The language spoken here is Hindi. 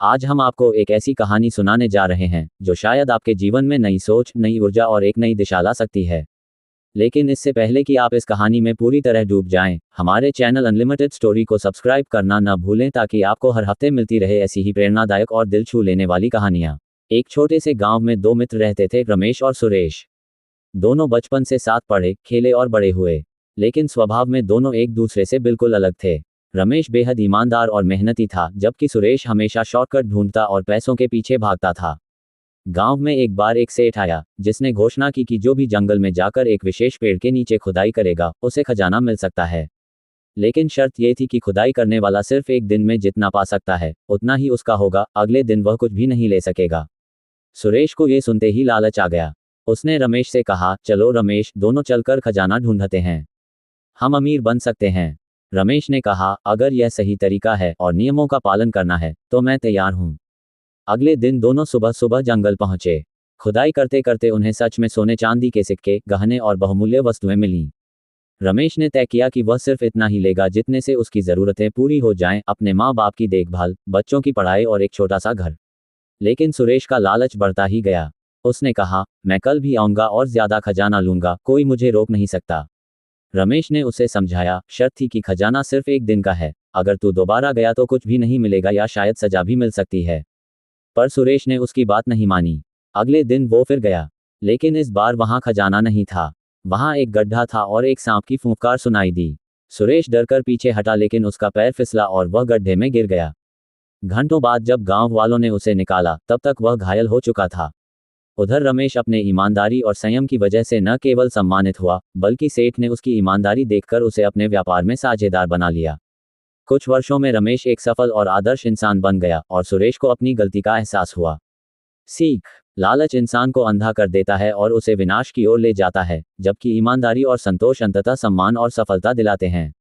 आज हम आपको एक ऐसी कहानी सुनाने जा रहे हैं जो शायद आपके जीवन में नई सोच, नई ऊर्जा और एक नई दिशा ला सकती है। लेकिन इससे पहले कि आप इस कहानी में पूरी तरह डूब जाएं, हमारे चैनल अनलिमिटेड स्टोरी को सब्सक्राइब करना न भूलें ताकि आपको हर हफ्ते मिलती रहे ऐसी ही प्रेरणादायक और दिल छू लेने वाली कहानियां। एक छोटे से गांव में दो मित्र रहते थे, रमेश और सुरेश। दोनों बचपन से साथ पढ़े, खेले और बड़े हुए, लेकिन स्वभाव में दोनों एक दूसरे से बिल्कुल अलग थे। रमेश बेहद ईमानदार और मेहनती था, जबकि सुरेश हमेशा शॉर्टकट ढूंढता और पैसों के पीछे भागता था। गांव में एक बार एक सेठ आया, जिसने घोषणा की कि जो भी जंगल में जाकर एक विशेष पेड़ के नीचे खुदाई करेगा, उसे खजाना मिल सकता है। लेकिन शर्त यह थी कि खुदाई करने वाला सिर्फ एक दिन में जितना पा सकता है, उतना ही उसका होगा, अगले दिन वह कुछ भी नहीं ले सकेगा। सुरेश को यह सुनते ही लालच आ गया। उसने रमेश से कहा, चलो रमेश, दोनों चलकर खजाना ढूंढते हैं। हम अमीर बन सकते हैं। रमेश ने कहा, अगर यह सही तरीका है और नियमों का पालन करना है तो मैं तैयार हूं। अगले दिन दोनों सुबह सुबह जंगल पहुंचे। खुदाई करते करते उन्हें सच में सोने चांदी के सिक्के, गहने और बहुमूल्य वस्तुएं मिलीं। रमेश ने तय किया कि वह सिर्फ इतना ही लेगा जितने से उसकी ज़रूरतें पूरी हो जाएं, अपने माँ बाप की देखभाल, बच्चों की पढ़ाई और एक छोटा सा घर। लेकिन सुरेश का लालच बढ़ता ही गया। उसने कहा, मैं कल भी आऊंगा और ज्यादा खजाना लूंगा, कोई मुझे रोक नहीं सकता। रमेश ने उसे समझाया, शर्त थी कि खजाना सिर्फ एक दिन का है, अगर तू दोबारा गया तो कुछ भी नहीं मिलेगा या शायद सजा भी मिल सकती है। पर सुरेश ने उसकी बात नहीं मानी। अगले दिन वो फिर गया, लेकिन इस बार वहां खजाना नहीं था। वहां एक गड्ढा था और एक सांप की फुफकार सुनाई दी। सुरेश डरकर पीछे हटा, लेकिन उसका पैर फिसला और वह गड्ढे में गिर गया। घंटों बाद जब गांव वालों ने उसे निकाला, तब तक वह घायल हो चुका था। उधर रमेश अपने ईमानदारी और संयम की वजह से न केवल सम्मानित हुआ, बल्कि सेठ ने उसकी ईमानदारी देखकर उसे अपने व्यापार में साझेदार बना लिया। कुछ वर्षों में रमेश एक सफल और आदर्श इंसान बन गया और सुरेश को अपनी गलती का एहसास हुआ। सीख: लालच इंसान को अंधा कर देता है और उसे विनाश की ओर ले जाता है, जबकि ईमानदारी और संतोष अंततः सम्मान और सफलता दिलाते हैं।